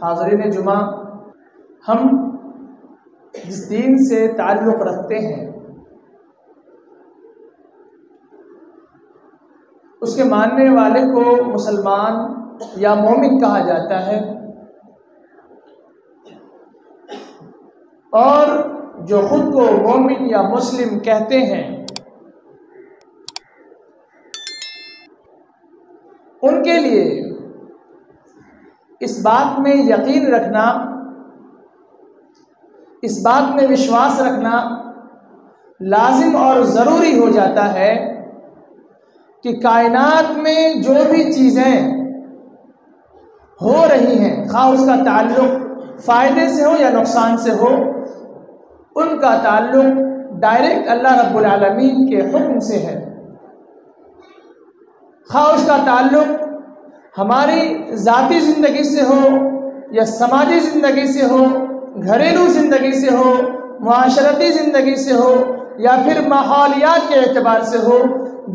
حاضرین جمعہ، ہم جس دین سے تعلق رکھتے ہیں اس کے ماننے والے کو مسلمان یا مومن کہا جاتا ہے، اور جو خود کو مومن یا مسلم کہتے ہیں ان کے لیے اس بات میں یقین رکھنا، اس بات میں وشواس رکھنا لازم اور ضروری ہو جاتا ہے کہ کائنات میں جو بھی چیزیں ہو رہی ہیں، خواہ اس کا تعلق فائدے سے ہو یا نقصان سے ہو، ان کا تعلق ڈائریکٹ اللہ رب العالمین کے حکم سے ہے، خواہ اس کا تعلق ہماری ذاتی زندگی سے ہو یا سماجی زندگی سے ہو، گھریلو زندگی سے ہو، معاشرتی زندگی سے ہو یا پھر ماحولیات کے اعتبار سے ہو۔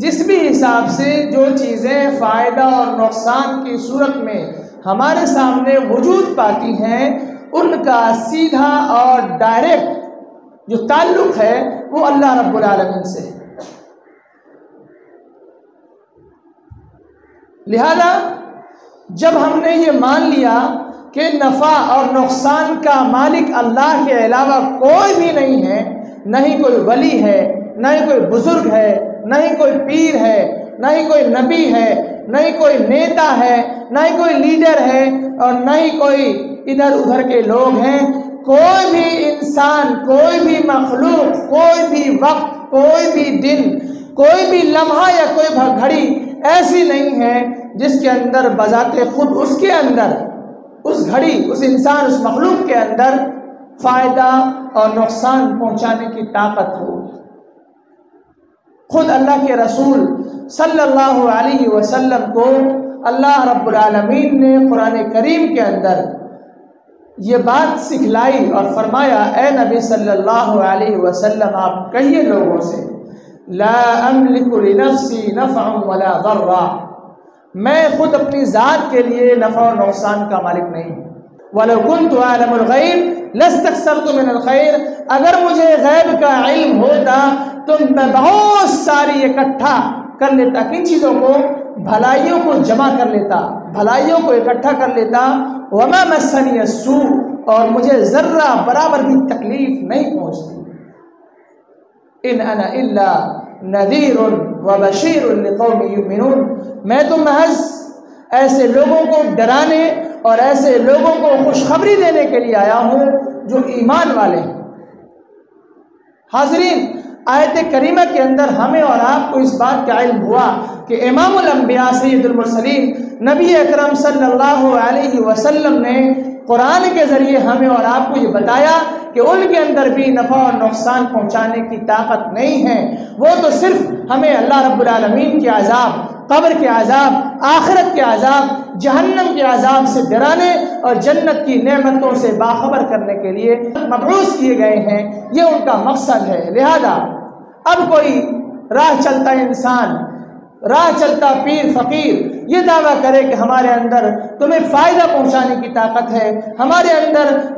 جس بھی حساب سے جو چیزیں فائدہ اور نقصان کی صورت میں ہمارے سامنے وجود پاتی ہیں، ان کا سیدھا اور ڈائریکٹ جو تعلق ہے وہ اللہ رب العالمین سے ہے۔ لہذا جب ہم نے یہ مان لیا کہ نفع اور نقصان کا مالک اللہ کے علاوہ کوئی بھی نہیں ہے، نہ ہی کوئی ولی ہے، نہ ہی کوئی بزرگ ہے، نہ ہی کوئی پیر ہے، نہ ہی کوئی نبی ہے، نہ ہی کوئی نیتا ہے، نہ ہی کوئی لیڈر ہے، اور نہ ہی کوئی ادھر ادھر کے لوگ ہیں، کوئی بھی انسان، کوئی بھی مخلوق، کوئی بھی وقت، کوئی بھی دن، کوئی بھی لمحہ یا کوئی گھڑی ایسی نہیں ہے جس کے اندر بذات خود اس کے اندر، اس گھڑی، اس انسان، اس مخلوق کے اندر فائدہ اور نقصان پہنچانے کی طاقت ہو۔ خود اللہ کے رسول صلی اللہ علیہ وسلم کو اللہ رب العالمین نے قرآن کریم کے اندر یہ بات سکھلائی اور فرمایا، اے نبی صلی اللہ علیہ وسلم آپ کہیے لوگوں سے، لا املک لنفسی نفعا ولا ضرا، میں خود اپنی ذات کے لیے نفع و نقصان کا مالک نہیں ہوں۔ وَلَوْ كُنْتُ أَعْلَمُ الْغَيْبَ لَاسْتَكْثَرْتُ مِنَ الْخَيْرِ، اگر مجھے غیب کا علم ہوتا تو میں بہت ساری اکٹھا کر لیتا، کن چیزوں کو؟ بھلائیوں کو جمع کر لیتا، بھلائیوں کو اکٹھا کر لیتا۔ وَمَا مَسَّنِيَ السُّوءُ، اور مجھے ذرہ برابر بھی تکلیف نہیں پہنچتی۔ إِنْ أَنَا إِلَّا نَذِيرٌ وَبَشِيرٌ لِقَوْمٍ يُؤْمِنُونَ، میں تو محض ایسے لوگوں کو ڈرانے اور ایسے لوگوں کو خوشخبری دینے کے لیے آیا ہوں جو ایمان والے ہیں۔ حاضرین، آیت کریمہ کے اندر ہمیں اور آپ کو اس بات کا علم ہوا کہ امام الانبیاء سید المرسلین نبی اکرم صلی اللہ علیہ وسلم نے قرآن کے ذریعے ہمیں اور آپ کو یہ بتایا کہ ان کے اندر بھی نفع اور نقصان پہنچانے کی طاقت نہیں ہے، وہ تو صرف ہمیں اللہ رب العالمین کے عذاب، قبر کے عذاب، آخرت کے عذاب، جہنم کے عذاب سے ڈرانے اور جنت کی نعمتوں سے باخبر کرنے کے لیے مبعوث کیے گئے ہیں، یہ ان کا مقصد ہے۔ لہذا اب کوئی راہ چلتا انسان، راہ چلتا پیر فقیر یہ دعویٰ کرے کہ ہمارے اندر تمہیں فائدہ پہنچانے کی طاقت ہے، ہمارے اندر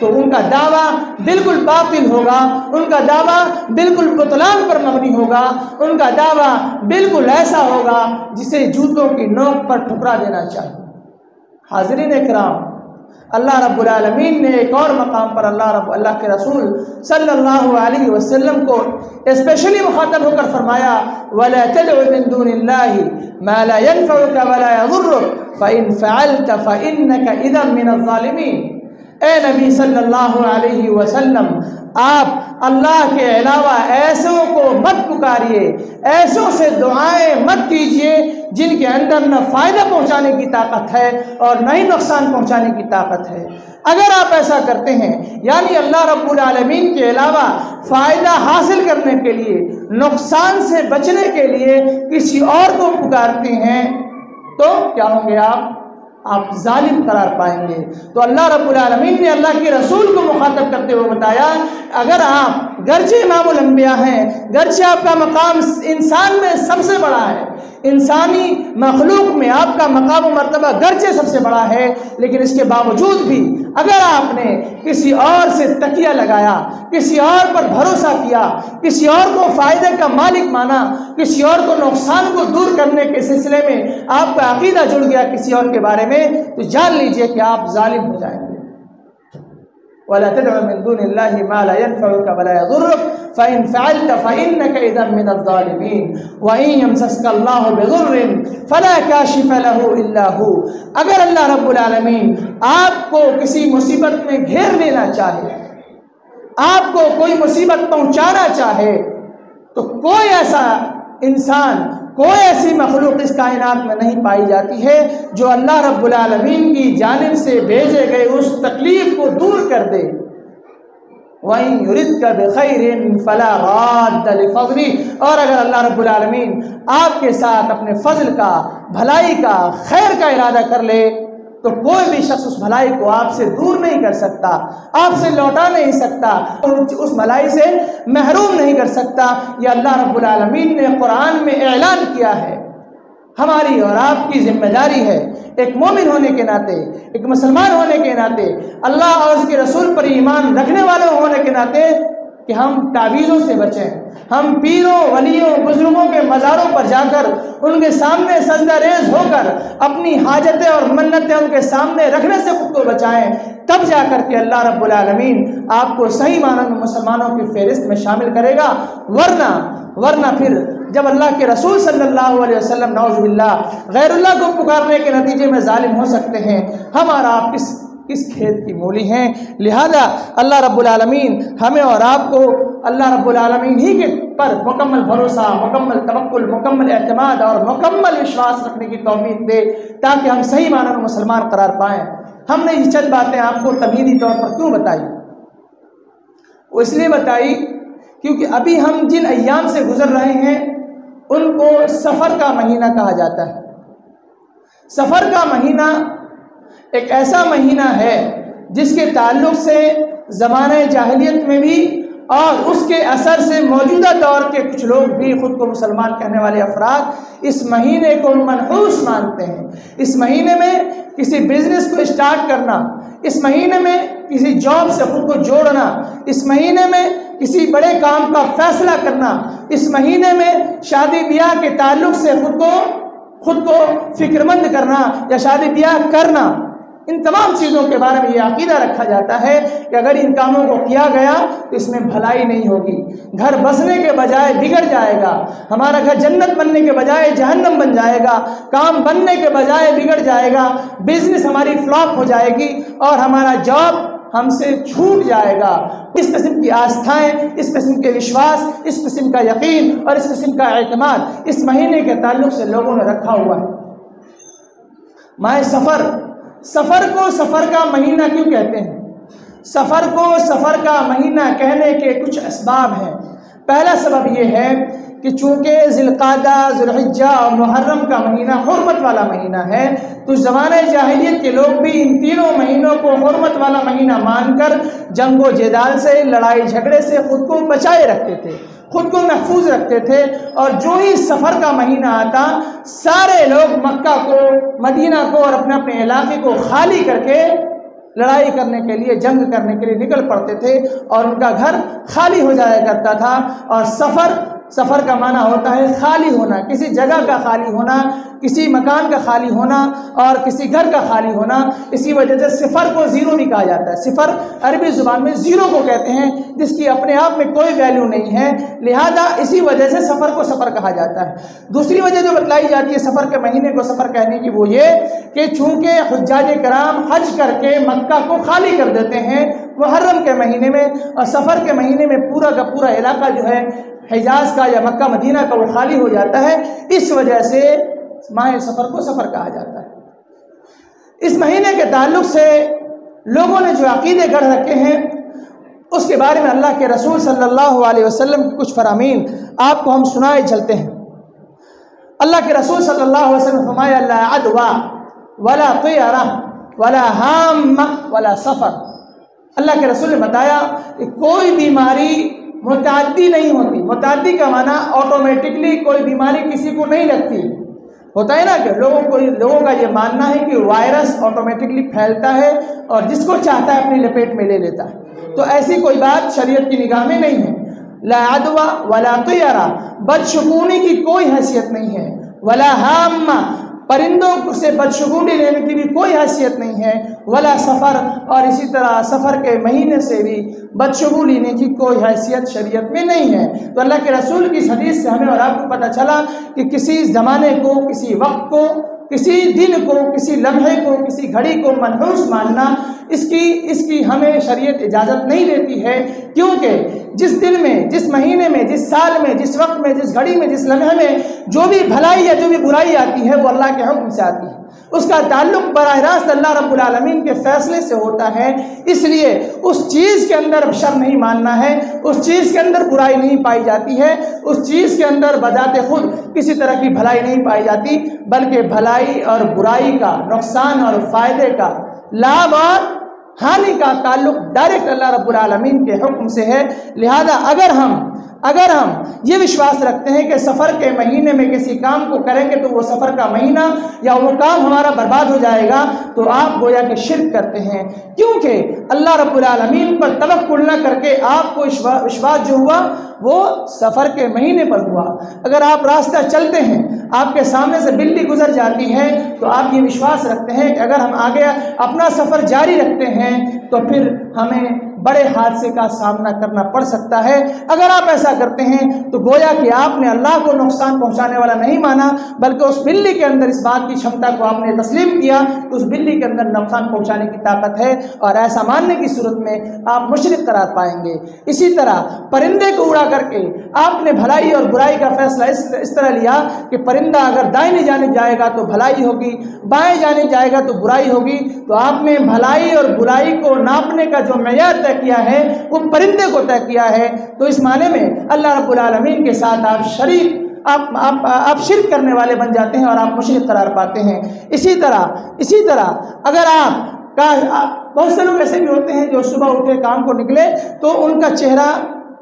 تو ان کا دعویٰ بالکل باطل ہوگا، ان کا دعویٰ بالکل بطلان پر مبنی ہوگا، ان کا دعویٰ بالکل ایسا ہوگا جسے جوتوں کی نوک پر ٹھکرا دینا چاہیے۔ حاضرین اکرام، اللہ رب العالمین نے ایک اور مقام پر اللہ کے رسول صلی اللہ علیہ وسلم کو اسپیشلی مخاطب ہو کر فرمایا، وَلَا تَدْعُ مِن دُونِ اللَّهِ مَا لَا يَنْفَعُكَ وَلَا يَضُرُّكَ فَإِنْ فَعَلْتَ فَإِنَّكَ إِذًا مِنَ الظَّالِمِينَ۔ اے نبی صلی اللہ علیہ وسلم، آپ اللہ کے علاوہ ایسوں کو مت پکاریے، ایسوں سے دعائیں مت کیجیے جن کے اندر نہ فائدہ پہنچانے کی طاقت ہے اور نہ ہی نقصان پہنچانے کی طاقت ہے۔ اگر آپ ایسا کرتے ہیں، یعنی اللہ رب العالمین کے علاوہ فائدہ حاصل کرنے کے لیے، نقصان سے بچنے کے لیے کسی اور کو پکارتے ہیں، تو کیا ہوں گے آپ ظالم قرار پائیں گے۔ تو اللہ رب العالمین نے اللہ کے رسول کو مخاطب کرتے ہوئے بتایا، اگر آپ گرچہ امام الانبیاء ہیں، گرچہ آپ کا مقام انسان میں سب سے بڑا ہے، انسانی مخلوق میں آپ کا مقام و مرتبہ گرچہ سب سے بڑا ہے، لیکن اس کے باوجود بھی اگر آپ نے کسی اور سے تکیہ لگایا، کسی اور پر بھروسہ کیا، کسی اور کو فائدے کا مالک مانا، کسی اور کو نقصان کو دور کرنے کے سلسلے میں آپ کا عقیدہ جڑ گیا کسی اور کے بارے میں، تو جان لیجئے کہ آپ ظالم ہو جائیں گے۔ وَلَا تَدْعُ مِن دُونِ اللَّهِ مَا لَا يَنفَعُكَ وَلَا يَضُرُّكَ فَإِن فَعَلْتَ فَإِنَّكَ إِذًا مِنَ الظَّالِمِينَ وَإِن يَمْسَسْكَ اللَّهُ بِضُرٍّ فَلَا كَاشِفَ لَهُ إِلَّا هُوَ، اگر اللہ رب العالمین آپ کو کسی مصیبت میں گھیر لینا چاہے، آپ کو کوئی مصیبت پہنچانا چاہے، تو کوئی ایسا انسان، کوئی ایسی مخلوق اس کائنات میں نہیں پائی جاتی ہے جو اللہ رب العالمین کی جانب سے بھیجے گئے اس تکلیف کو دور کر دے۔ وَإِن يُرِدْكَ بِخَيْرٍ فَلَا رَادَّ لِفَضْلِهِ، اور اگر اللہ رب العالمین آپ کے ساتھ اپنے فضل کا، بھلائی کا، خیر کا ارادہ کر لے تو کوئی بھی شخص اس بھلائی کو آپ سے دور نہیں کر سکتا، آپ سے لوٹا نہیں سکتا، اس بھلائی سے محروم نہیں کر سکتا۔ یہ اللہ رب العالمین نے قرآن میں اعلان کیا ہے۔ ہماری اور آپ کی ذمہ داری ہے ایک مومن ہونے کے ناطے، ایک مسلمان ہونے کے ناطے، اللہ اور اس کے رسول پر ایمان رکھنے والے ہونے کے ناطے کہ ہم تعویذوں سے بچیں، ہم پیروں، ولیوں، بزرگوں کے مزاروں پر جا کر ان کے سامنے سجدہ ریز ہو کر اپنی حاجتیں اور منتیں ان کے سامنے رکھنے سے خود کو بچائیں، تب جا کر کے اللہ رب العالمین آپ کو صحیح معنوں میں مسلمانوں کی فہرست میں شامل کرے گا۔ ورنہ پھر جب اللہ کے رسول صلی اللہ علیہ وسلم نعوذ باللہ غیر اللہ کو پکارنے کے نتیجے میں ظالم ہو سکتے ہیں، ہمارا آپ کس کھیت کی مولی ہیں؟ لہذا اللہ رب العالمین ہمیں اور آپ کو اللہ رب العالمین ہی کے پر مکمل بھروسہ، مکمل توکل، مکمل اعتماد اور مکمل وشواس رکھنے کی توفیق دے تاکہ ہم صحیح معنوں میں مسلمان قرار پائیں۔ ہم نے یہ چند باتیں آپ کو تمہیدی طور پر کیوں بتائی؟ وہ اس لیے بتائی کیونکہ ابھی ہم جن ایام سے گزر رہے ہیں ان کو سفر کا مہینہ کہا جاتا ہے۔ سفر کا مہینہ ایک ایسا مہینہ ہے جس کے تعلق سے زمانہ جاہلیت میں بھی اور اس کے اثر سے موجودہ دور کے کچھ لوگ بھی خود کو مسلمان کہنے والے افراد اس مہینے کو منحوس مانتے ہیں۔ اس مہینے میں کسی بزنس کو اسٹارٹ کرنا، اس مہینے میں کسی جاب سے خود کو جوڑنا، اس مہینے میں کسی بڑے کام کا فیصلہ کرنا، اس مہینے میں شادی بیاہ کے تعلق سے خود کو فکر مند کرنا یا شادی بیاہ کرنا، ان تمام چیزوں کے بارے میں یہ عقیدہ رکھا جاتا ہے کہ اگر ان کاموں کو کیا گیا تو اس میں بھلائی نہیں ہوگی، گھر بسنے کے بجائے بگڑ جائے گا، ہمارا گھر جنت بننے کے بجائے جہنم بن جائے گا، کام بننے کے بجائے بگڑ جائے گا، بزنس ہماری فلاپ ہو جائے گی اور ہمارا جاب ہم سے چھوٹ جائے گا۔ اس قسم کی آستھائیں، اس قسم کے وشواس، اس قسم کا یقین اور اس قسم کا اعتماد اس مہینے کے تعلق سے لوگوں نے رکھا ہوا ہے۔ ماہ سفر کو سفر کا مہینہ کیوں کہتے ہیں؟ سفر کو سفر کا مہینہ کہنے کے کچھ اسباب ہیں۔ پہلا سبب یہ ہے کہ چونکہ ذی القعدہ، ذی الحجہ اور محرم کا مہینہ حرمت والا مہینہ ہے، تو زمانہ جاہلیت کے لوگ بھی ان تینوں مہینوں کو حرمت والا مہینہ مان کر جنگ و جدال سے، لڑائی جھگڑے سے خود کو بچائے رکھتے تھے، خود کو محفوظ رکھتے تھے، اور جو ہی سفر کا مہینہ آتا سارے لوگ مکہ کو، مدینہ کو اور اپنے اپنے علاقے کو خالی کر کے لڑائی کرنے کے لیے، جنگ کرنے کے لیے نکل پڑتے تھے اور ان کا گھر خالی ہو جایا کرتا تھا۔ اور سفر کا معنی ہوتا ہے خالی ہونا، کسی جگہ کا خالی ہونا، کسی مکان کا خالی ہونا اور کسی گھر کا خالی ہونا۔ اسی وجہ سے صفر کو زیرو بھی کہا جاتا ہے۔ صفر عربی زبان میں زیرو کو کہتے ہیں جس کی اپنے آپ میں کوئی ویلیو نہیں ہے، لہذا اسی وجہ سے سفر کو سفر کہا جاتا ہے۔ دوسری وجہ جو بتلائی جاتی ہے سفر کے مہینے کو سفر کہنے کی وہ یہ کہ چونکہ حجاج کرام حج کر کے مکہ کو خالی کر دیتے ہیں محرم کے مہینے میں، اور سفر کے مہینے میں پورا کا پورا علاقہ جو ہے حجاز کا یا مکہ مدینہ کا وہ خالی ہو جاتا ہے، اس وجہ سے ماہ سفر کو سفر کہا جاتا ہے۔ اس مہینے کے تعلق سے لوگوں نے جو عقیدے گڑھ رکھے ہیں اس کے بارے میں اللہ کے رسول صلی اللہ علیہ وسلم کی کچھ فرامین آپ کو ہم سنائے چلتے ہیں۔ اللہ کے رسول صلی اللہ علیہ وسلم فرمایا لا عدوى ولا طیرہ ولا ہام ولا سفر۔ اللہ کے رسول نے بتایا کہ کوئی بیماری متعدی نہیں ہوتی۔ متعدی کا معنی آٹومیٹکلی کوئی بیماری کسی کو نہیں لگتی، ہوتا ہے نا کہ لوگوں کا یہ ماننا ہے کہ وائرس آٹومیٹکلی پھیلتا ہے اور جس کو چاہتا ہے اپنی لپیٹ میں لے لیتا ہے، تو ایسی کوئی بات شریعت کی نگاہ میں نہیں ہے۔ لا عدوى ولا طیرہ، بدشگونی کی کوئی حیثیت نہیں ہے، ولا ہامہ، پرندوں سے بدشگونی لینے کی بھی کوئی حیثیت نہیں ہے، ولا سفر، اور اسی طرح سفر کے مہینے سے بھی بدشگونی لینے کی کوئی حیثیت شریعت میں نہیں ہے۔ تو اللہ کے رسول کی اس حدیث سے ہمیں اور آپ کو پتہ چلا کہ کسی زمانے کو، کسی وقت کو، کسی دن کو، کسی لمحے کو، کسی گھڑی کو منحوس ماننا، اس کی ہمیں شریعت اجازت نہیں دیتی ہے، کیونکہ جس دن میں، جس مہینے میں، جس سال میں، جس وقت میں، جس گھڑی میں، جس لمحے میں جو بھی بھلائی یا جو بھی برائی آتی ہے وہ اللہ کے حکم سے آتی ہے، اس کا تعلق براہ راست اللہ رب العالمین کے فیصلے سے ہوتا ہے۔ اس لیے اس چیز کے اندر شر نہیں ماننا ہے، اس چیز کے اندر برائی نہیں پائی جاتی ہے، اس چیز کے اندر بذات خود کسی طرح کی بھلائی نہیں پائی جاتی، بلکہ بھلائی اور برائی کا، نقصان اور فائدے کا، لابھ اور ہانی کا تعلق ڈائریکٹ اللہ رب العالمین کے حکم سے ہے۔ لہذا اگر ہم یہ وشواس رکھتے ہیں کہ سفر کے مہینے میں کسی کام کو کریں گے تو وہ سفر کا مہینہ یا وہ کام ہمارا برباد ہو جائے گا، تو آپ گویا کہ شرک کرتے ہیں، کیونکہ اللہ رب العالمین پر توکل نہ کر کے آپ کو وشواس جو ہوا وہ سفر کے مہینے پر ہوا۔ اگر آپ راستہ چلتے ہیں، آپ کے سامنے سے بلی گزر جاتی ہے تو آپ یہ وشواس رکھتے ہیں کہ اگر ہم آگے اپنا سفر جاری رکھتے ہیں تو پھر ہمیں بڑے حادثے کا سامنا کرنا پڑ سکتا ہے۔ اگر آپ ایسا کرتے ہیں تو گویا کہ آپ نے اللہ کو نقصان پہنچانے والا نہیں مانا، بلکہ اس بلی کے اندر اس بات کی چھمتا کو آپ نے تسلیم کیا کہ اس بلی کے اندر نقصان پہنچانے کی طاقت ہے، اور ایسا ماننے کی صورت میں آپ مشرک قرار پائیں گے۔ اسی طرح پرندے کو اڑا کر کے آپ نے بھلائی اور برائی کا فیصلہ اس طرح لیا کہ پرندہ اگر دائیں جانب جائے گا تو بھلائی ہوگی، بائیں جانب جائے گا تو برائی ہوگی، تو آپ نے بھلائی اور برائی کو ناپنے کا جو معیار طے کیا ہے وہ پرندے کو طے کیا ہے۔ تو اس معنی میں اللہ رب العالمین کے ساتھ آپ شرک کرنے والے بن جاتے ہیں اور آپ مشرک قرار پاتے ہیں۔ اسی طرح اگر بہت سے لوگ ایسے بھی ہوتے ہیں جو صبح اٹھے کام کو نکلے تو ان کا چہرہ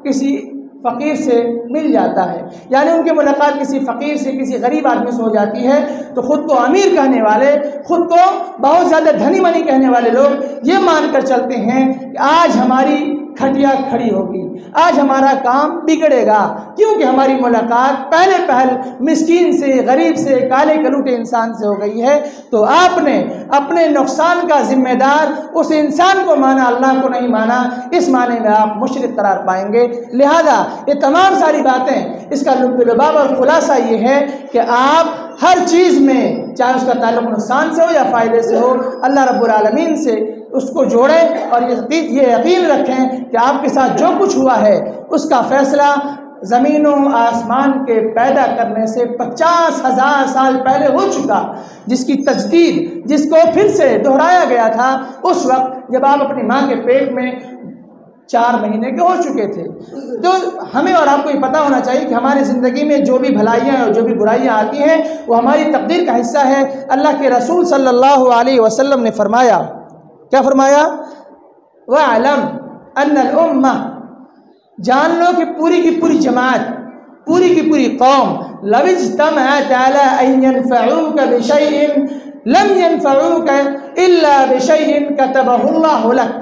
کسی فقیر سے مل جاتا ہے، یعنی ان کی ملاقات کسی فقیر سے، کسی غریب آدمی سے ہو جاتی ہے، تو خود کو امیر کہنے والے، خود کو بہت زیادہ دھنی منی کہنے والے لوگ یہ مان کر چلتے ہیں کہ آج ہماری کھٹیا کھڑی ہوگی، آج ہمارا کام بگڑے گا، کیونکہ ہماری ملاقات پہل مسکین سے، غریب سے، کالے کلوٹے انسان سے ہو گئی ہے۔ تو آپ نے اپنے نقصان کا ذمہ دار اس انسان کو مانا، اللہ کو نہیں مانا، اس معنی میں آپ مشرک قرار پائیں گے۔ لہذا یہ تمام ساری باتیں، اس کا لب لباب اور خلاصہ یہ ہے کہ آپ ہر چیز میں، چاہے اس کا تعلق نقصان سے ہو یا فائدے سے ہو، اللہ رب العالمین سے اس کو جوڑیں اور یہ یقین رکھیں کہ آپ کے ساتھ جو کچھ ہوا ہے اس کا فیصلہ زمین و آسمان کے پیدا کرنے سے 50,000 سال پہلے ہو چکا، جس کی تجدید، جس کو پھر سے دہرایا گیا تھا اس وقت جب آپ اپنی ماں کے پیٹ میں 4 مہینے کے ہو چکے تھے۔ تو ہمیں اور آپ کو یہ پتہ ہونا چاہیے کہ ہماری زندگی میں جو بھی بھلائیاں اور جو بھی برائیاں آتی ہیں وہ ہماری تقدیر کا حصہ ہے۔ اللہ کے رسول صلی اللہ علیہ وسلم نے فرمایا، کیا فرمایا؟ وَاعْلَمْ أَنَّ الْأُمَّةَ، جان لو کہ پوری کی پوری جماعت، پوری کی پوری قوم، لَوِ اجْتَمَعَتْ عَلَىٰ أَن يَنفَعُوكَ بِشَيْءٍ لَمْ يَنفَعُوكَ إِلَّا بِشَيْءٍ كَتَبَهُ اللَّهُ لَكَ،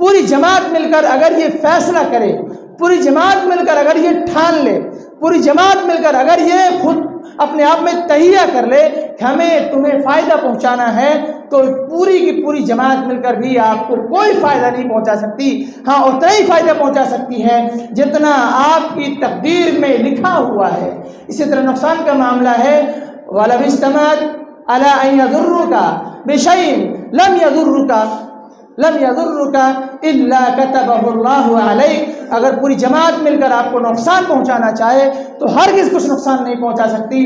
پوری جماعت مل کر اگر یہ فیصلہ کرے، پوری جماعت مل کر اگر یہ ٹھان لے، پوری جماعت مل کر اگر یہ خود اپنے آپ میں تہیہ کر لے کہ ہمیں تمہیں فائدہ پہنچانا ہے، تو پوری کی پوری جماعت مل کر بھی آپ کو کوئی فائدہ نہیں پہنچا سکتی۔ ہاں اتنا ہی فائدہ پہنچا سکتی ہے جتنا آپ کی تقدیر میں لکھا ہوا ہے۔ اسی طرح نقصان کا معاملہ ہے، وَلَوِ اجْتَمَعَتْ عَلَىٰ أَن يَضُرُّوكَ بِشَيْءٍ لَمْ يَضُرُّكَ إِلَّا كَتَبَهُ اللَّهُ عَلَيْكَ، اگر پوری جماعت مل کر آپ کو نقصان پہنچانا چاہے تو ہرگز کچھ نقصان نہیں پہنچا سکتی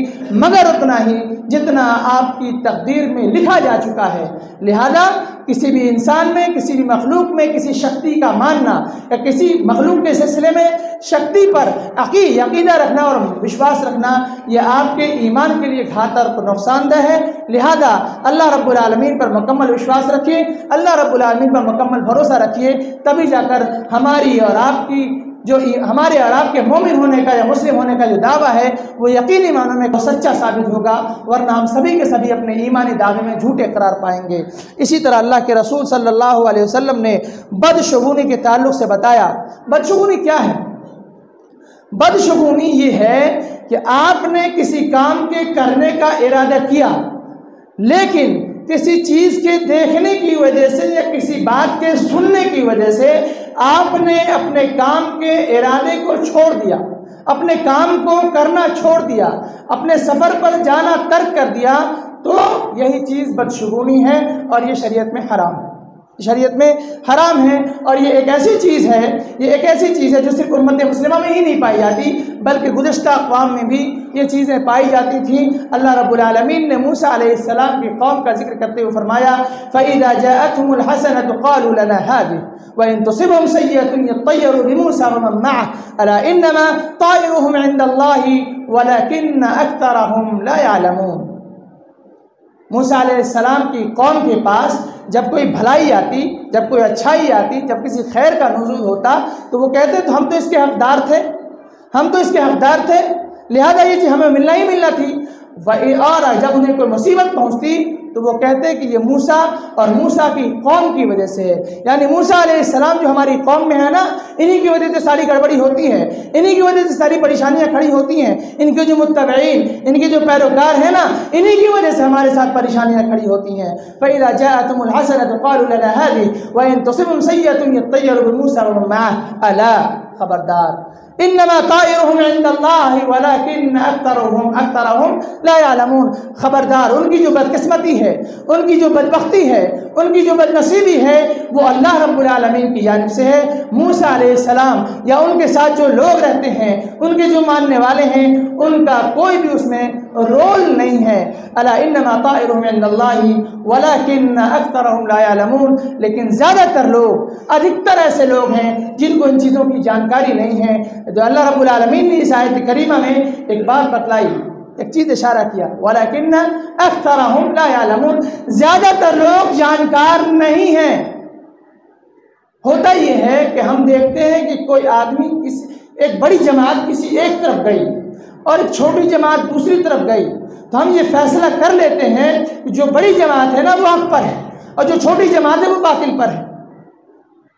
مگر اتنا ہی جتنا آپ کی تقدیر میں لکھا جا چکا ہے۔ لہذا کسی بھی انسان میں، کسی بھی مخلوق میں کسی شکتی کا ماننا یا کسی مخلوق کے سلسلے میں شکتی پر عقیدہ رکھنا اور وشواس رکھنا، یہ آپ کے ایمان کے لیے گھاتا اور نقصان دہ ہے۔ لہذا اللہ رب العالمین پر مکمل وشواس رکھیے، اللہ رب العالمین پر مکمل بھروسہ رکھیے، تبھی جا کر ہماری اور آپ کی جو ہمارے اور آپ کے مومن ہونے کا یا مسلم ہونے کا جو دعویٰ ہے وہ یقینی معنوں میں سچا ثابت ہوگا، ورنہ ہم سبھی کے سبھی اپنے ایمانی دعوے میں جھوٹے قرار پائیں گے۔ اسی طرح اللہ کے رسول صلی اللہ علیہ وسلم نے بدشگونی کے تعلق سے بتایا۔ بدشگونی کیا ہے؟ بدشگونی یہ ہے کہ آپ نے کسی کام کے کرنے کا ارادہ کیا، لیکن کسی چیز کے دیکھنے کی وجہ سے یا کسی بات کے سننے کی وجہ سے آپ نے اپنے کام کے ارادے کو چھوڑ دیا، اپنے کام کو کرنا چھوڑ دیا، اپنے سفر پر جانا ترک کر دیا، تو یہی چیز بدشگونی ہے اور یہ شریعت میں حرام ہے، شریعت میں حرام ہے۔ اور یہ ایک ایسی چیز ہے جو صرف امت مسلمہ میں ہی نہیں پائی جاتی بلکہ گزشتہ اقوام میں بھی یہ چیزیں پائی جاتی تھیں۔ اللہ رب العالمین نے موسیٰ علیہ السلام کی قوم کا ذکر کرتے ہوئے فرمایا فَإِذَا جَاءَتْهُمُ الْحَسَنَةُ قَالُوا لَنَا هَٰذِهِ وَإِن تُصِبْهُمْ سَيِّئَةٌ يَطَّيَّرُوا بِمُوسَىٰ وَمَن مَّعَهُ أَلَا إِنَّمَا طَائِرُهُمْ عِندَ اللَّهِ وَلَٰكِنَّ أَكْثَرَهُمْ لَا يَعْلَمُونَ۔ موسیٰ علیہ السلام کی قوم کے پاس جب کوئی بھلائی آتی، جب کوئی اچھائی آتی، جب کسی خیر کا نزول ہوتا تو وہ کہتے تو ہم تو اس کے حقدار تھے، لہذا یہ چیز ہمیں ملنا ہی ملنا تھی۔ اور جب انہیں کوئی مصیبت پہنچتی تو وہ کہتے کہ یہ موسیٰ اور موسیٰ کی قوم کی وجہ سے ہے، یعنی موسیٰ علیہ السلام جو ہماری قوم میں ہے نا، انہی کی وجہ سے ساری گڑبڑی ہوتی ہے، انہی کی وجہ سے ساری پریشانیاں کھڑی ہوتی ہیں، ان کے جو متبعین، ان کے جو پیروکار ہیں نا، انہی کی وجہ سے ہمارے ساتھ پریشانیاں کھڑی ہوتی ہیں۔ فَإِذَا جَاءَتْهُمُ الْحَسَنَةُ قَالُوا لَنَا هَٰذِهِ وَإِن تُصِبْهُمْ سَيِّئَةٌ يَطَّيَّرُوا بِمُوسَىٰ وَمَن مَّعَهُ أَلَا، خبردار، انما طائرهم عند اللہ ولكن اکثرهم لا يعلمون، خبردار، ان کی جو بدقسمتی ہے، ان کی جو بدبختی ہے، ان کی جو بدنصیبی ہے وہ اللہ رب العالمین کی جانب سے ہے۔ موسیٰ علیہ السلام یا ان کے ساتھ جو لوگ رہتے ہیں، ان کے جو ماننے والے ہیں، ان کا کوئی بھی اس میں رول نہیں ہے۔ الا انما طائرهم عند اللہ ولكن اکثرهم لا يعلمون، لیکن زیادہ تر لوگ، ادھکتر ایسے لوگ ہیں جن کو ان چیزوں کی جانکاری نہیں ہے۔ جو اللہ رب العالمین نے اس آیت کریمہ میں ایک بات بتلائی، ایک چیز اشارہ کیا، وَلَكِنَّ أَكْثَرَهُمْ لَا يَعْلَمُونَ، زیادہ تر لوگ جانکار نہیں ہیں۔ ہوتا یہ ہے کہ ہم دیکھتے ہیں کہ کوئی آدمی ایک بڑی جماعت کسی ایک طرف گئی اور ایک چھوٹی جماعت دوسری طرف گئی، تو ہم یہ فیصلہ کر لیتے ہیں کہ جو بڑی جماعت ہے نا وہ حق پر ہے اور جو چھوٹی جماعت ہے وہ باطل پر ہے۔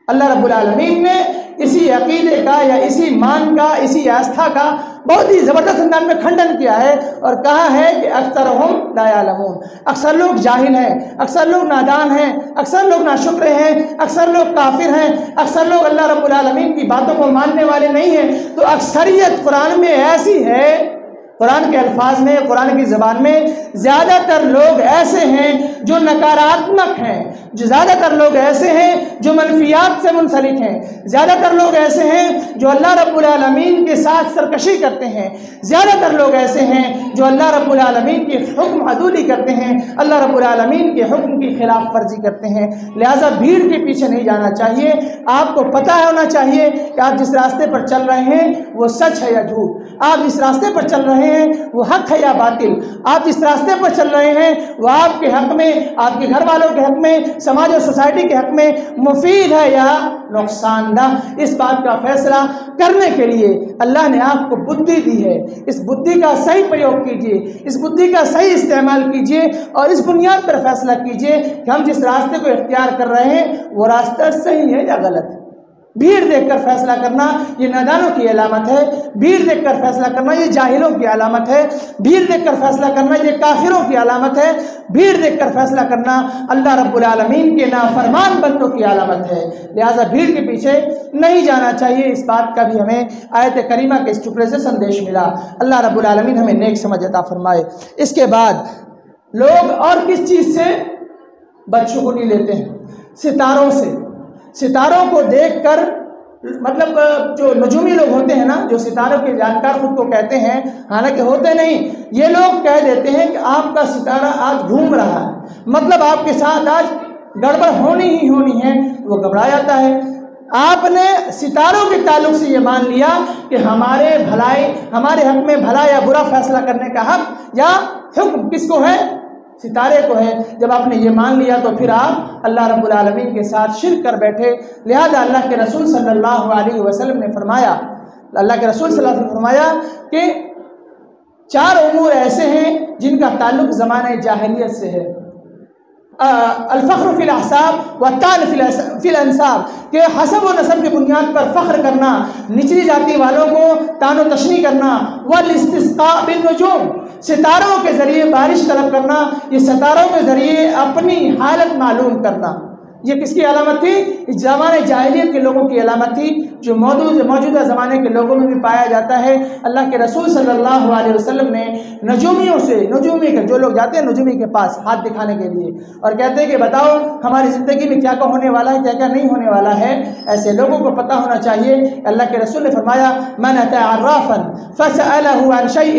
اللہ رب العالمین نے اسی عقیدے کا یا اسی مان کا، اسی آستھا کا بہت ہی زبردست انداز میں کھنڈن کیا ہے اور کہا ہے کہ اکثرهم لا يعلمون، اکثر لوگ جاہل ہیں، اکثر لوگ نادان ہیں، اکثر لوگ ناشکر ہیں، اکثر لوگ کافر ہیں، اکثر لوگ اللہ رب العالمین کی باتوں کو ماننے والے نہیں ہیں۔ تو اکثریت قرآن میں ایسی ہے، قرآن کے الفاظ میں، قرآن کی زبان میں زیادہ تر لوگ ایسے ہیں جو نکاراتمک ہیں، جو زیادہ تر لوگ ایسے ہیں جو منفیات سے منسلک ہیں، زیادہ تر لوگ ایسے ہیں جو اللہ رب العالمین کے ساتھ سرکشی کرتے ہیں، زیادہ تر لوگ ایسے ہیں جو اللہ رب العالمین کی حکم عدولی کرتے ہیں، اللہ رب العالمین کے حکم کی خلاف ورزی کرتے ہیں۔ لہٰذا بھیڑ کے پیچھے نہیں جانا چاہیے، آپ کو پتہ ہونا چاہیے کہ آپ جس راستے پر چل رہے ہیں وہ سچ ہے یا جھوٹ، آپ جس راستے پر چل رہے ہیں وہ حق ہے یا باطل، آپ جس راستے پر چل رہے ہیں وہ آپ کے حق میں، آپ کے گھر والوں کے حق میں، سماج اور سوسائٹی کے حق میں مفید ہے یا نقصان دہ، اس بات کا فیصلہ کرنے کے لیے اللہ نے آپ کو بدھی دی ہے۔ اس بدھی کا صحیح پریوگ کیجیے، اس بدھی کا صحیح استعمال کیجیے اور اس بنیاد پر فیصلہ کیجیے کہ ہم جس راستے کو اختیار کر رہے ہیں وہ راستہ صحیح ہے یا غلط ہے۔ بھیڑ دیکھ کر فیصلہ کرنا یہ نادانوں کی علامت ہے، بھیڑ دیکھ کر فیصلہ کرنا یہ جاہلوں کی علامت ہے، بھیڑ دیکھ کر فیصلہ کرنا یہ کافروں کی علامت ہے، بھیڑ دیکھ کر فیصلہ کرنا اللہ رب العالمین کے نافرمان بندوں کی علامت ہے۔ لہٰذا بھیڑ کے پیچھے نہیں جانا چاہیے، اس بات کا بھی ہمیں آیت کریمہ کے اس ٹکڑے سے سندیش ملا۔ اللہ رب العالمین ہمیں نیک سمجھ عطا فرمائے۔ اس کے بعد لوگ اور کس چیز سے بدشگونی لیتے ہیں؟ ستاروں سے۔ ستاروں کو دیکھ کر، مطلب جو نجومی لوگ ہوتے ہیں نا، جو ستاروں کے جانکار خود کو کہتے ہیں، حالانکہ ہوتے نہیں، یہ لوگ کہہ دیتے ہیں کہ آپ کا ستارہ آج گھوم رہا ہے، مطلب آپ کے ساتھ آج گڑبڑ ہونی ہی ہونی ہے، وہ گھبرا جاتا ہے۔ آپ نے ستاروں کے تعلق سے یہ مان لیا کہ ہمارے حق میں بھلا یا برا فیصلہ کرنے کا حق یا حکم کس کو ہے؟ ستارے کو ہے۔ جب آپ نے یہ مان لیا تو پھر آپ اللہ رب العالمین کے ساتھ شرک کر بیٹھے۔ لہذا اللہ کے رسول صلی اللہ علیہ وسلم نے فرمایا، اللہ کے رسول صلی اللہ علیہ وسلم نے فرمایا کہ 4 امور ایسے ہیں جن کا تعلق زمانہ جاہلیت سے ہے۔ الفخر فی الاحساب والطعن فی الانساب، کہ حسب و نسب کی بنیاد پر فخر کرنا، نچلی ذاتی والوں کو طعن و تشنیع کرنا، والاستسقاء بالنجوم، ستاروں کے ذریعے بارش طلب کرنا، یہ ستاروں کے ذریعے اپنی حالت معلوم کرنا، یہ کس کی علامت تھی؟ زمانہ جاہلیت کے لوگوں کی علامت تھی، جو موجودہ زمانے کے لوگوں میں بھی پایا جاتا ہے۔ اللہ کے رسول صلی اللہ علیہ وسلم نے نجومی کے جو لوگ جاتے ہیں نجومی کے پاس ہاتھ دکھانے کے لیے اور کہتے ہیں کہ بتاؤ ہماری زندگی میں کیا کیا ہونے والا ہے، کیا کیا نہیں ہونے والا ہے، ایسے لوگوں کو پتہ ہونا چاہیے۔ اللہ کے رسول نے فرمایا من اتى عرافا فسأله عن شيء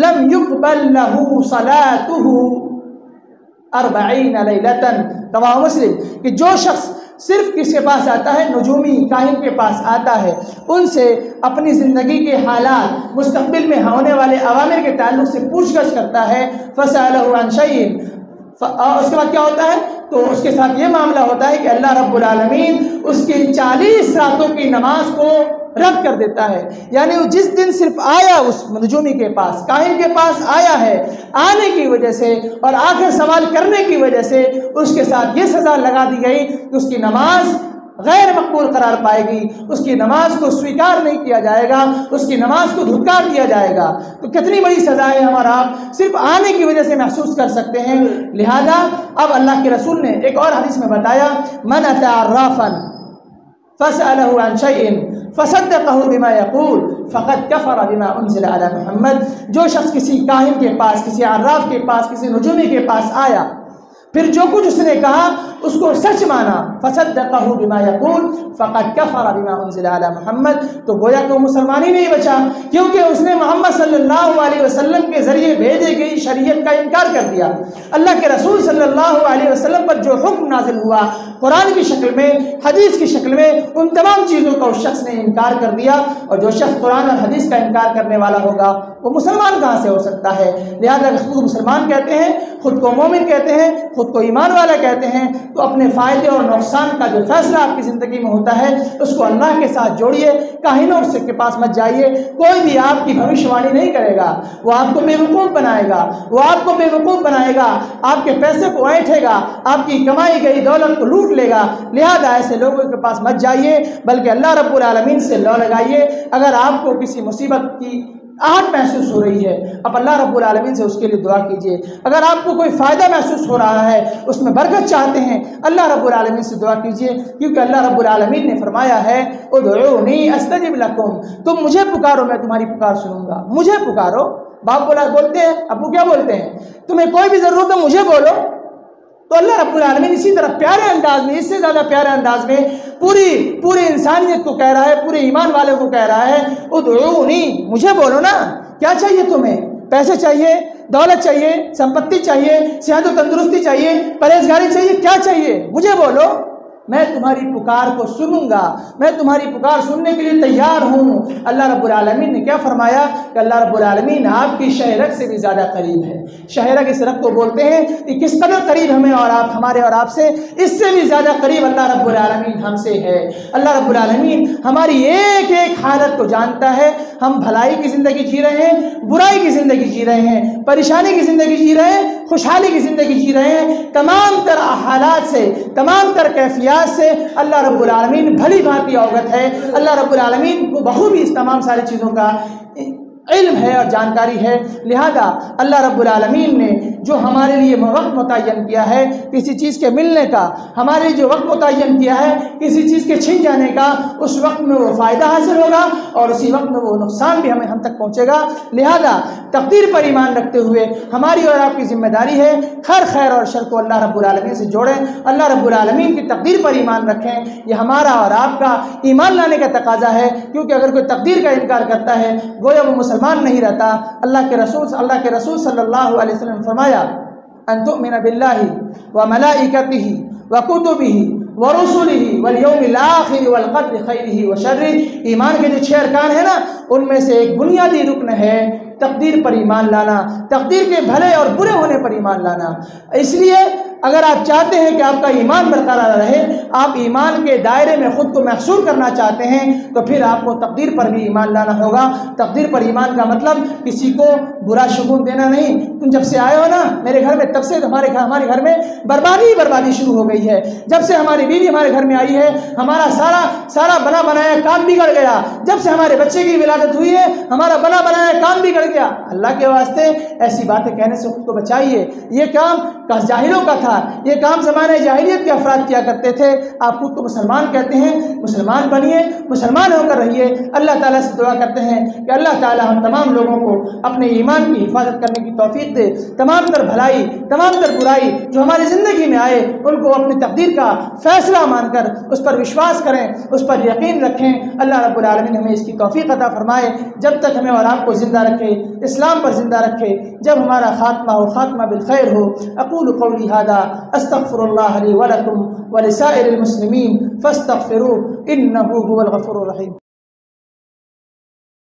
لم يقبل له صلاته 40 لیلۃ، رواہ مسلم، کہ جو شخص صرف کس کے پاس آتا ہے، نجومی کاہن کے پاس آتا ہے، ان سے اپنی زندگی کے حالات، مستقبل میں ہونے والے عوامر کے تعلق سے پوچھ گچھ کرتا ہے، فسألہ عن شیء، اور اس کے بعد کیا ہوتا ہے؟ تو اس کے ساتھ یہ معاملہ ہوتا ہے کہ اللہ رب العالمین اس کی 40 راتوں کی نماز کو رد کر دیتا ہے۔ یعنی وہ جس دن صرف آیا اس نجومی کے پاس، کاہن کے پاس آیا ہے، آنے کی وجہ سے اور آخر سوال کرنے کی وجہ سے اس کے ساتھ یہ سزا لگا دی گئی کہ اس کی نماز غیر مقبول قرار پائے گی، اس کی نماز کو سویکار نہیں کیا جائے گا، اس کی نماز کو دھتکار دیا جائے گا۔ تو کتنی بڑی سزا ہے ہمارا آپ صرف آنے کی وجہ سے محسوس کر سکتے ہیں۔ لہذا اب اللہ کے رسول نے ایک اور حدیث میں بتایا من اتى عرافا فسأله عن شيء فصدقه بما يقول فقد كفر بما انزل على محمد، جو شخص کسی کاہن کے پاس، کسی عراف کے پاس، کسی نجومی کے پاس آیا، پھر جو کچھ اس نے کہا اس کو سچ مانا، فصدقه بما يقول فقد كفر بما انزل على محمد، تو گویا کہ وہ مسلمان ہی نہیں بچا، کیونکہ اس نے محمد صلی اللہ علیہ وسلم کے ذریعے بھیجی گئی شریعت کا انکار کر دیا۔ اللہ کے رسول صلی اللہ علیہ وسلم پر جو حکم نازل ہوا قرآن کی شکل میں، حدیث کی شکل میں، ان تمام چیزوں کا اس شخص نے انکار کر دیا، اور جو شخص قرآن اور حدیث کا انکار کرنے والا ہوگا وہ مسلمان کہاں سے ہو سکتا ہے؟ لہذا خود کو مسلمان کہتے ہیں، خود کو مومن کہتے ہیں، خود کو ایمان والا کہتے ہیں، تو اپنے فائدے اور نقصان کا جو فیصلہ آپ کی زندگی میں ہوتا ہے اس کو اللہ کے ساتھ جوڑیے، کاہنوں کے پاس مت جائیے۔ کوئی بھی آپ کی بھوشیوانی نہیں کرے گا، وہ آپ کو بے وقوف بنائے گا، وہ آپ کو بے وقوف بنائے گا، آپ کے پیسے کو اینٹھے گا، آپ کی کمائی گئی دولت کو لوٹ لے گا۔ لہذا ایسے لوگوں کے پاس مت جائیے، بلکہ اللہ رب العالمین سے لو لگائیے۔ اگر آپ کو کسی مصیبت کی آہٹ محسوس ہو رہی ہے، اب اللہ رب العالمین سے اس کے لیے دعا کیجیے۔ اگر آپ کو کوئی فائدہ محسوس ہو رہا ہے، اس میں برکت چاہتے ہیں، اللہ رب العالمین سے دعا کیجیے، کیونکہ اللہ رب العالمین نے فرمایا ہے ادعونی استجب لکم، تم مجھے پکارو میں تمہاری پکار سنوں گا۔ مجھے پکارو، باپ بولتے ہیں، ابو کیا بولتے ہیں؟ تمہیں کوئی بھی ضرورت ہے مجھے بولو۔ تو اللہ رب العالمین اسی طرح پیارے انداز میں، اس سے زیادہ پیارے انداز میں پوری انسانیت کو کہہ رہا ہے، پورے ایمان والے کو کہہ رہا ہے ادعونی، مجھے بولو نا۔ کیا چاہیے تمہیں؟ پیسے چاہیے، دولت چاہیے، سمپتی چاہیے، صحت و تندرستی چاہیے، پرہیزگاری چاہیے، کیا چاہیے؟ مجھے بولو، میں تمہاری پکار کو سنوں گا، میں تمہاری پکار سننے کے لیے تیار ہوں۔ اللہ رب العالمین نے کیا فرمایا کہ اللہ رب العالمین آپ کی شہ رگ سے بھی زیادہ قریب ہے۔ شہ رگ اس رگ کو بولتے ہیں کہ کس قدر قریب ہمیں اور آپ، ہمارے اور آپ سے، اس سے بھی زیادہ قریب اللہ رب العالمین ہم سے ہے۔ اللہ رب العالمین ہماری ایک ایک حالت کو جانتا ہے، ہم بھلائی کی زندگی جی رہے ہیں، برائی کی زندگی جی رہے ہیں، پریشانی کی زندگی جی رہے ہیں، خوشحالی کی زندگی جی رہے ہیں، تمام تر حالات سے، تمام تر کیفیات سے اللہ رب العالمین بھلی بھانتی اوگت ہے۔ اللہ رب العالمین کو بخوبی اس تمام ساری چیزوں کا علم ہے اور جانکاری ہے۔ لہذا اللہ رب العالمین نے جو ہمارے لیے وقت متعین کیا ہے کسی چیز کے ملنے کا، ہمارے لیے جو وقت متعین کیا ہے کسی چیز کے چھن جانے کا، اس وقت میں وہ فائدہ حاصل ہوگا اور اسی وقت میں وہ نقصان بھی ہم تک پہنچے گا۔ لہذا تقدیر پر ایمان رکھتے ہوئے ہماری اور آپ کی ذمہ داری ہے ہر خیر اور شر کو اللہ رب العالمین سے جوڑیں، اللہ رب العالمین کی تقدیر پر ایمان رکھیں۔ یہ ہمارا اور آپ کا ایمان لانے کا تقاضا ہے، کیونکہ اگر کوئی تقدیر کا انکار کرتا ہے گویا وہ مسلمان نہیں رہتا۔ اللہ کے رسول صلی اللہ علیہ وسلم نے فرمایا ان تؤمن باللہ وملائکتہ وکتبہ ورسلہ والیوم الآخر والقدر خیرہ وشرہ۔ ایمان کے جو 6 ارکان ہیں نا، ان میں سے ایک بنیادی رکن ہے تقدیر پر ایمان لانا، تقدیر کے بھلے اور برے ہونے پر ایمان لانا۔ اس لیے اگر آپ چاہتے ہیں کہ آپ کا ایمان برقرار رہے، آپ ایمان کے دائرے میں خود کو محصور کرنا چاہتے ہیں، تو پھر آپ کو تقدیر پر بھی ایمان لانا ہوگا۔ تقدیر پر ایمان کا مطلب کسی کو برا شگون دینا نہیں۔ تم جب سے آئے ہو نا میرے گھر میں، تب سے ہمارے گھر میں بربادی شروع ہو گئی ہے۔ جب سے ہماری بیوی ہمارے گھر میں آئی ہے، ہمارا سارا بنا بنایا کام بگڑ گیا۔ جب سے ہمارے بچے کی ولادت ہوئی ہے، ہمارا بنا بنایا کام بگڑ گیا۔ اللہ کے واسطے ایسی باتیں کہنے سے خود کو بچائیے۔ یہ کام جاہلوں کا تھا، یہ کام زمانے جاہلیت کے افراد کیا کرتے تھے۔ آپ خود کو مسلمان کہتے ہیں، مسلمان بنیے، مسلمان ہو کر رہیے۔ اللہ تعالیٰ سے دعا کرتے ہیں کہ اللہ تعالیٰ ہم تمام لوگوں کو اپنے ایمان کی حفاظت کرنے کی توفیق دے۔ تمام تر بھلائی، تمام تر برائی جو ہماری زندگی میں آئے، ان کو اپنی تقدیر کا فیصلہ مان کر اس پر وشواس کریں، اس پر یقین رکھیں۔ اللہ رب العالمین ہمیں اس کی توفیق عطا فرمائے۔ جب تک ہمیں اور آپ کو زندہ رکھے، اسلام پر زندہ رکھے، جب ہمارا خاتمہ ہو، خاتمہ بالخیر ہو۔ اقول قولی ھذا استغفر اللہ لی ولکم ولسائر المسلمین فاستغفروہ انہ هو الغفور الرحیم۔